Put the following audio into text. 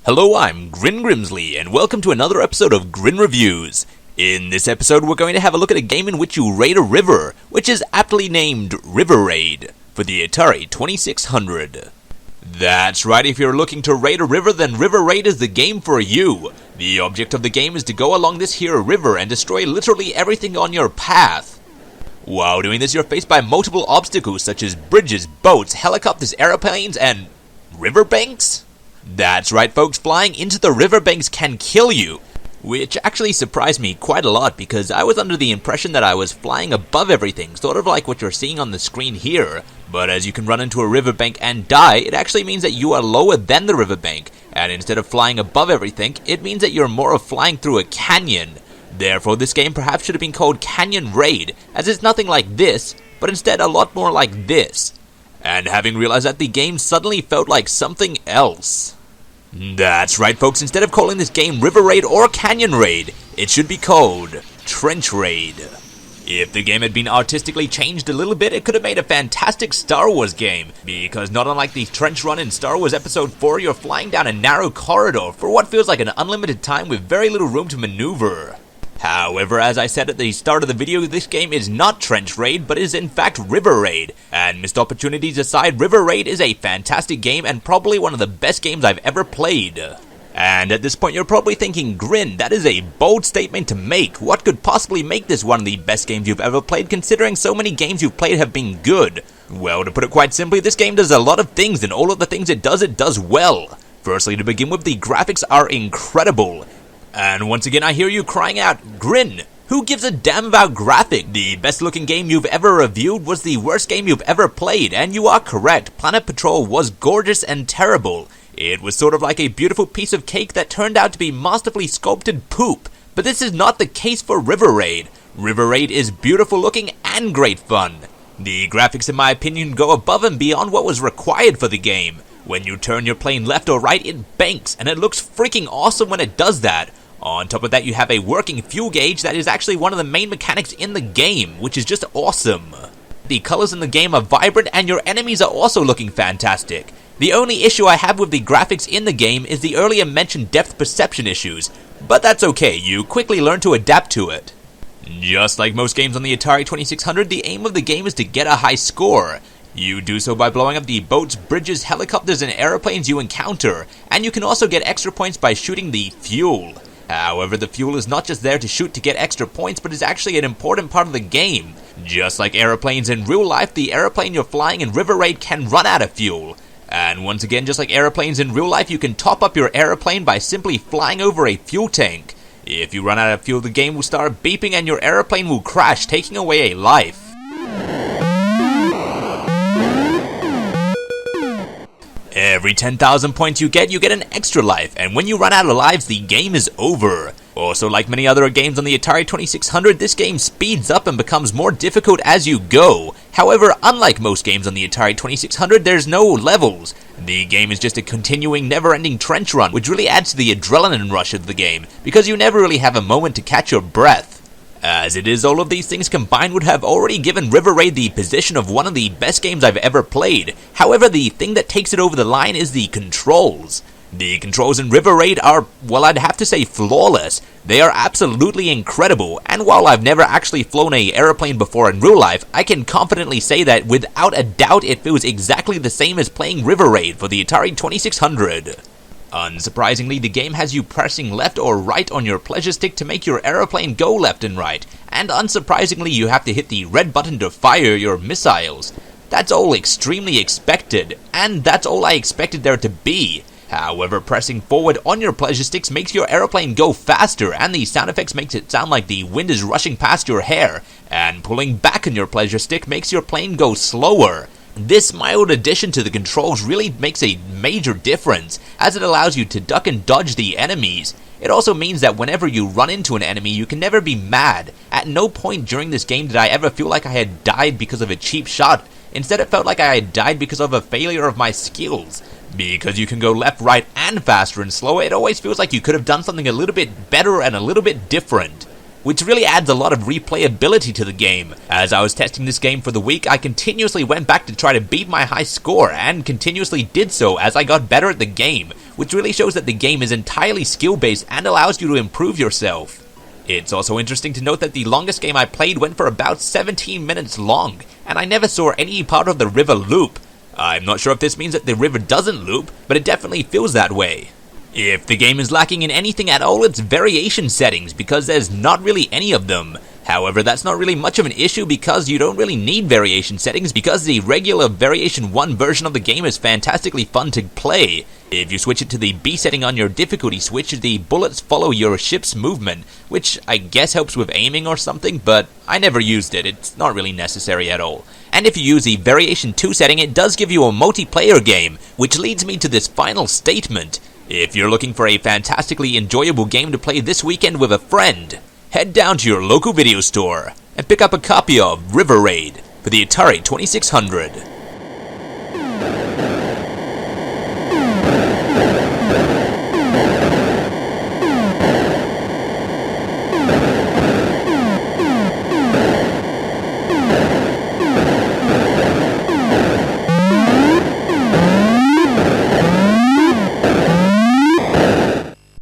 Hello, I'm Grin Grimsley, and welcome to another episode of Grin Reviews. In this episode, we're going to have a look at a game in which you raid a river, which is aptly named River Raid, for the Atari 2600. That's right, if you're looking to raid a river, then River Raid is the game for you. The object of the game is to go along this here river and destroy literally everything on your path. While doing this, you're faced by multiple obstacles such as bridges, boats, helicopters, airplanes, and riverbanks? That's right, folks, flying into the riverbanks can kill you, which actually surprised me quite a lot because I was under the impression that I was flying above everything, sort of like what you're seeing on the screen here. But as you can run into a riverbank and die, it actually means that you are lower than the riverbank, and instead of flying above everything, it means that you're more of flying through a canyon. Therefore, this game perhaps should have been called Canyon Raid, as it's nothing like this, but instead a lot more like this. And having realized that, the game suddenly felt like something else. That's right, folks, instead of calling this game River Raid or Canyon Raid, it should be called Trench Raid. If the game had been artistically changed a little bit, it could have made a fantastic Star Wars game, because not unlike the trench run in Star Wars Episode 4, you're flying down a narrow corridor for what feels like an unlimited time with very little room to maneuver. However, as I said at the start of the video, this game is not Trench Raid, but is in fact River Raid. And missed opportunities aside, River Raid is a fantastic game and probably one of the best games I've ever played. And at this point you're probably thinking, Grin, that is a bold statement to make. What could possibly make this one of the best games you've ever played, considering so many games you've played have been good? Well, to put it quite simply, this game does a lot of things, and all of the things it does well. Firstly, to begin with, the graphics are incredible. And once again, I hear you crying out, Grin, who gives a damn about graphic? The best looking game you've ever reviewed was the worst game you've ever played, and you are correct, Planet Patrol was gorgeous and terrible. It was sort of like a beautiful piece of cake that turned out to be masterfully sculpted poop. But this is not the case for River Raid. River Raid is beautiful looking and great fun. The graphics, in my opinion, go above and beyond what was required for the game. When you turn your plane left or right, it banks, and it looks freaking awesome when it does that. On top of that, you have a working fuel gauge that is actually one of the main mechanics in the game, which is just awesome. The colors in the game are vibrant, and your enemies are also looking fantastic. The only issue I have with the graphics in the game is the earlier mentioned depth perception issues, but that's okay, you quickly learn to adapt to it. Just like most games on the Atari 2600, the aim of the game is to get a high score. You do so by blowing up the boats, bridges, helicopters, and airplanes you encounter, and you can also get extra points by shooting the fuel. However, the fuel is not just there to shoot to get extra points, but is actually an important part of the game. Just like airplanes in real life, the airplane you're flying in River Raid can run out of fuel. And once again, just like airplanes in real life, you can top up your airplane by simply flying over a fuel tank. If you run out of fuel, the game will start beeping and your airplane will crash, taking away a life. Every 10,000 points you get an extra life, and when you run out of lives, the game is over. Also, like many other games on the Atari 2600, this game speeds up and becomes more difficult as you go. However, unlike most games on the Atari 2600, there's no levels. The game is just a continuing, never-ending trench run, which really adds to the adrenaline rush of the game, because you never really have a moment to catch your breath. As it is, all of these things combined would have already given River Raid the position of one of the best games I've ever played. However, the thing that takes it over the line is the controls. The controls in River Raid are, well, I'd have to say flawless. They are absolutely incredible, and while I've never actually flown an airplane before in real life, I can confidently say that without a doubt it feels exactly the same as playing River Raid for the Atari 2600. Unsurprisingly, the game has you pressing left or right on your pleasure stick to make your airplane go left and right, and unsurprisingly you have to hit the red button to fire your missiles. That's all extremely expected, and that's all I expected there to be. However, pressing forward on your pleasure sticks makes your airplane go faster, and the sound effects makes it sound like the wind is rushing past your hair, and pulling back on your pleasure stick makes your plane go slower. This mild addition to the controls really makes a major difference, as it allows you to duck and dodge the enemies. It also means that whenever you run into an enemy, you can never be mad. At no point during this game did I ever feel like I had died because of a cheap shot. Instead, it felt like I had died because of a failure of my skills. Because you can go left, right, and faster and slower, it always feels like you could have done something a little bit better and a little bit different. which really adds a lot of replayability to the game. As I was testing this game for the week, I continuously went back to try to beat my high score, and continuously did so as I got better at the game, which really shows that the game is entirely skill-based and allows you to improve yourself. It's also interesting to note that the longest game I played went for about 17 minutes long, and I never saw any part of the river loop. I'm not sure if this means that the river doesn't loop, but it definitely feels that way. If the game is lacking in anything at all, it's variation settings, because there's not really any of them. However, that's not really much of an issue because you don't really need variation settings because the regular Variation 1 version of the game is fantastically fun to play. If you switch it to the B setting on your difficulty switch, the bullets follow your ship's movement, which I guess helps with aiming or something, but I never used it. It's not really necessary at all. And if you use the Variation 2 setting, it does give you a multiplayer game, which leads me to this final statement. If you're looking for a fantastically enjoyable game to play this weekend with a friend, head down to your local video store and pick up a copy of River Raid for the Atari 2600.